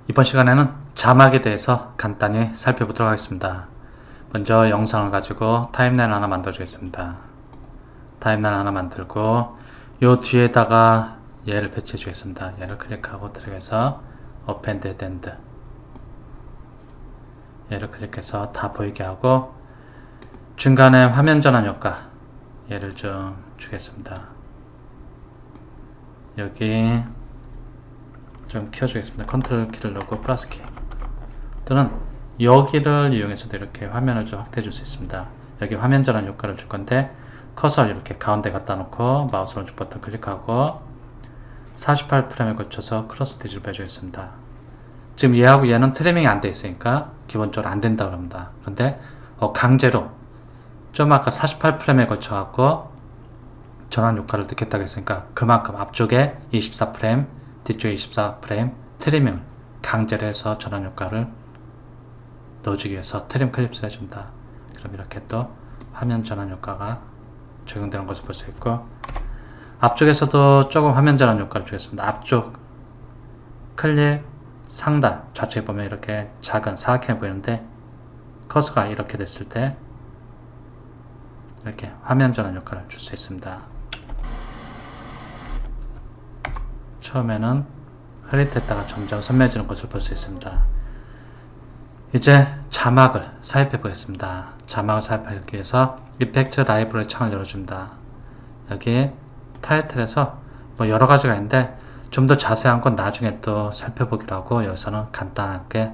이번 시간에는 자막에 대해서 간단히 살펴보도록 하겠습니다. 먼저 영상을 가지고 타임라인 하나 만들어 주겠습니다. 타임라인 하나 만들고 요 뒤에다가 얘를 배치해 주겠습니다. 얘를 클릭하고 들어가서 Append End 얘를 클릭해서 다 보이게 하고 중간에 화면 전환 효과 얘를 좀 주겠습니다. 여기 좀 키워주겠습니다. 컨트롤 키를 누르고 플러스 키 또는 여기를 이용해서도 이렇게 화면을 좀 확대해 줄 수 있습니다. 여기 화면 전환 효과를 줄 건데 커서를 이렇게 가운데 갖다 놓고 마우스 오른쪽 버튼 클릭하고 48프레임에 걸쳐서 크로스 디지를 해주겠습니다. 지금 얘하고 얘는 트리밍이 안 돼 있으니까 기본적으로 안 된다 그럽니다. 그런데 강제로 좀 아까 48프레임에 걸쳐 갖고 전환 효과를 넣겠다고 했으니까 그만큼 앞쪽에 24프레임 뒤쪽에 24프레임 트리밍을 강제로 해서 전환 효과를 넣어주기 위해서 트림 클립스를 해줍니다. 그럼 이렇게 또 화면 전환 효과가 적용되는 것을 볼 수 있고 앞쪽에서도 조금 화면 전환 효과를 주겠습니다. 앞쪽 클립 상단 좌측에 보면 이렇게 작은 사각형이 보이는데 커서가 이렇게 됐을 때 이렇게 화면 전환 효과를 줄 수 있습니다. 처음에는 흐릿했다가 점점 선명해지는 것을 볼 수 있습니다. 이제 자막을 삽입해 보겠습니다. 자막을 삽입하기 위해서 이펙트 라이브러리 창을 열어줍니다. 여기 타이틀에서 뭐 여러 가지가 있는데 좀 더 자세한 건 나중에 또 살펴보기로 하고 여기서는 간단하게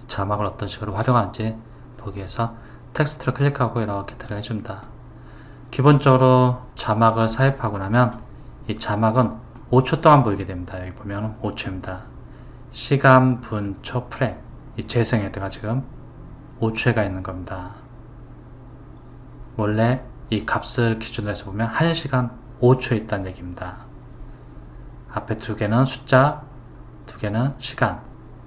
자막을 어떤 식으로 활용하는지 보기 위해서 텍스트를 클릭하고 이렇게 들어가 줍니다. 기본적으로 자막을 삽입하고 나면 이 자막은 5초 동안 보이게 됩니다. 여기 보면 5초입니다. 시간, 분, 초, 프레임 이 재생 헤드가 지금 5초가 있는 겁니다. 원래 이 값을 기준으로 해서 보면 1시간 5초에 있다는 얘기입니다. 앞에 두 개는 숫자, 두 개는 시간,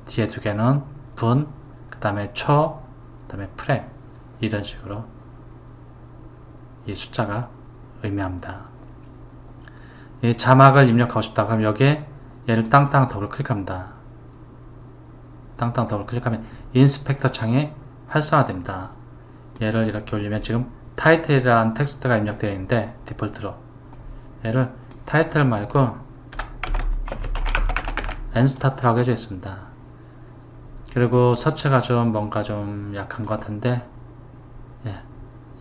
뒤에 두 개는 분, 그 다음에 초, 그 다음에 프레임 이런 식으로 이 숫자가 의미합니다. 이 자막을 입력하고 싶다 그럼 여기에 얘를 땅땅 더블 클릭합니다. 땅땅 더블 클릭하면 인스펙터 창이 활성화됩니다. 얘를 이렇게 올리면 지금 타이틀이라는 텍스트가 입력되어 있는데 디폴트로 얘를 타이틀 말고 엔스타트라고 해주겠습니다. 그리고 서체가 좀 뭔가 좀 약한 것 같은데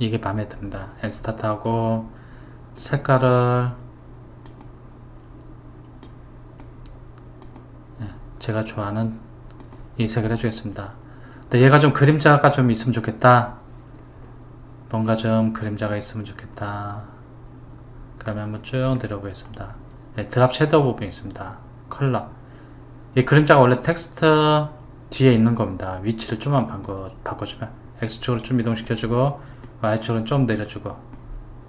이게 마음에 듭니다. 엔스타트하고 색깔을 제가 좋아하는 이 색을 해주겠습니다. 근데 얘가 좀 그림자가 좀 있으면 좋겠다. 뭔가 좀 그림자가 있으면 좋겠다. 그러면 한번 쭉 내려보겠습니다. 드랍 섀도우 부분이 있습니다. 컬러. 이 그림자가 원래 텍스트 뒤에 있는 겁니다. 위치를 좀만 바꿔주면 X축으로 좀 이동시켜주고 Y축으로 좀 내려주고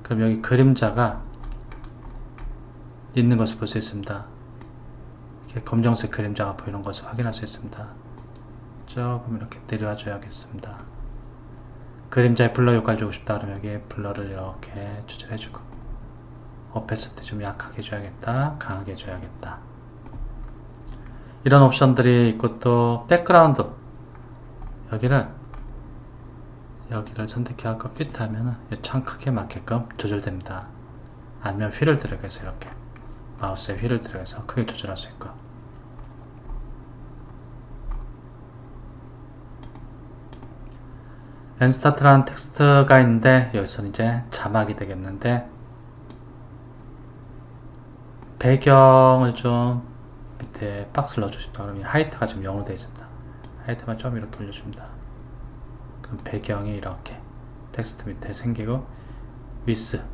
그럼 여기 그림자가 있는 것을 볼 수 있습니다. 이렇게 검정색 그림자가 보이는 것을 확인할 수 있습니다. 조금 이렇게 내려와 줘야겠습니다. 그림자에 블러 효과를 주고 싶다 그러면 여기에 블러를 이렇게 조절해 주고 오페시티 좀 약하게 해줘야겠다, 강하게 해줘야겠다. 이런 옵션들이 있고 또 백그라운드 여기를 선택해서 피트 하면은 창 크게 맞게끔 조절됩니다. 아니면 휠을 들어가서 이렇게 마우스에 휠을 들어가서 크게 조절할 수 있고 엔스타트라는 텍스트가 있는데 여기서는 이제 자막이 되겠는데 배경을 좀 밑에 박스를 넣어주고 싶다 그러면 하이트가 지금 0으로 되어 있습니다. 하이트만 좀 이렇게 올려줍니다. 그럼 배경이 이렇게 텍스트 밑에 생기고 위스를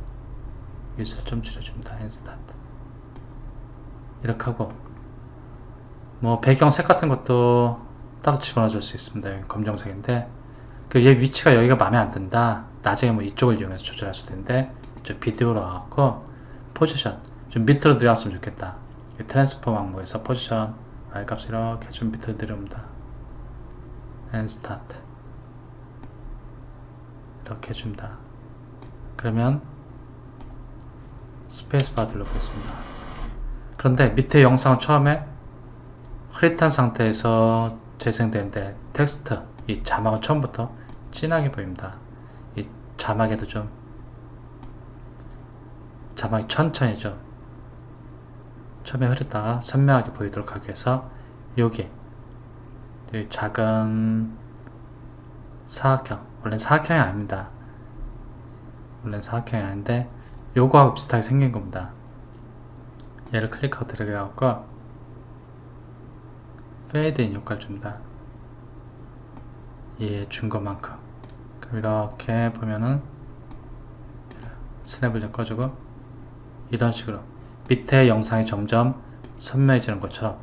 좀 줄여줍니다. 엔스타트 이렇게 하고 뭐 배경 색 같은 것도 따로 집어넣어 줄 수 있습니다. 여기 검정색인데 얘 위치가 여기가 마음에 안 든다. 나중에 뭐 이쪽을 이용해서 조절할 수 있는데 이쪽 비디오로 와갖고 포지션 좀 밑으로 내려왔으면 좋겠다. 트랜스폼 항목에서 포지션 Y값 이렇게 좀 밑으로 내려옵니다. and start 이렇게 해줍니다. 그러면 스페이스바 눌러보겠습니다. 그런데 밑에 영상은 처음에 흐릿한 상태에서 재생되는데 텍스트, 이 자막은 처음부터 진하게 보입니다. 이 자막에도 좀 자막이 천천히 좀 처음에 흐렸다가 선명하게 보이도록 하기 위해서 여기 작은 사각형, 원래는 사각형이 아닙니다. 원래는 사각형이 아닌데 요거하고 비슷하게 생긴 겁니다. 얘를 클릭하고 들어가고 페이드인 효과를 줍니다. 얘 준 것만큼. 그럼 이렇게 보면은 스냅을 좀 꺼주고 이런 식으로 밑에 영상이 점점 선명해지는 것처럼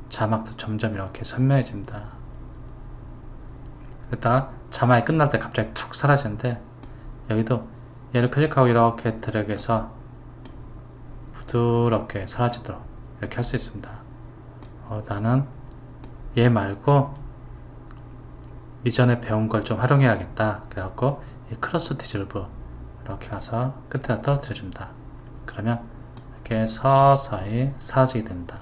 자막도 점점 이렇게 선명해집니다. 그러다가 자막이 끝날 때 갑자기 툭 사라지는데 여기도 얘를 클릭하고 이렇게 드래그해서 부드럽게 사라지도록 이렇게 할 수 있습니다. 나는 얘 말고 이전에 배운 걸 좀 활용해야겠다. 그래갖고 이 크로스 디졸브 이렇게 가서 끝에다 떨어뜨려 줍니다. 그러면 이렇게 서서히 사라지게 됩니다.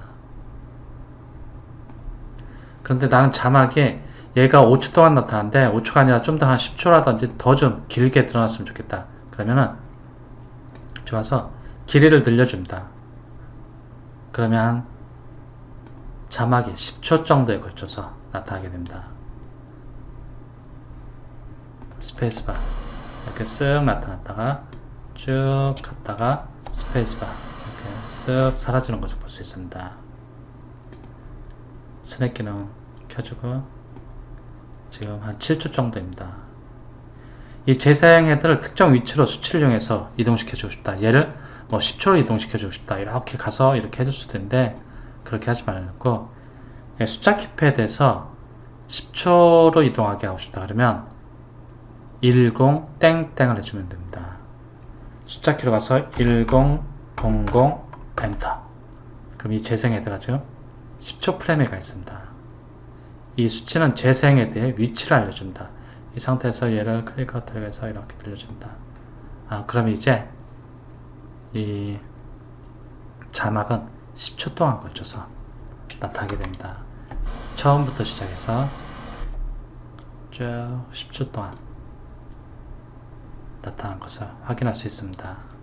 그런데 나는 자막이 얘가 5초 동안 나타나는데 5초가 아니라 좀 더 한 10초라든지 더 좀 길게 드러났으면 좋겠다. 그러면은 좋아서 길이를 늘려줍니다. 그러면 자막이 10초 정도에 걸쳐서 나타나게 됩니다. 스페이스바 이렇게 쓱 나타났다가 쭉 갔다가 스페이스바 이렇게 쓱 사라지는 것을 볼 수 있습니다. 스냅 기능 켜주고 지금 한 7초 정도입니다. 이 재생 헤드를 특정 위치로 수치를 이용해서 이동시켜주고 싶다. 얘를 뭐 10초로 이동시켜주고 싶다. 이렇게 가서 이렇게 해줄 수도 있는데 그렇게 하지 말고 숫자 키패드에서 10초로 이동하게 하고 싶다. 그러면 10 땡땡을 해주면 됩니다. 숫자 키로 가서 1000 엔터. 그럼 이 재생 헤드가 지금 10초 프레임에 가 있습니다. 이 수치는 재생 헤드의 위치를 알려줍니다. 이 상태에서 얘를 클릭하고 들어가서 이렇게 들려줍니다. 그럼 이제 이 자막은 10초 동안 걸쳐서 나타나게 됩니다. 처음부터 시작해서 쭉 10초 동안 나타난 것을 확인할 수 있습니다.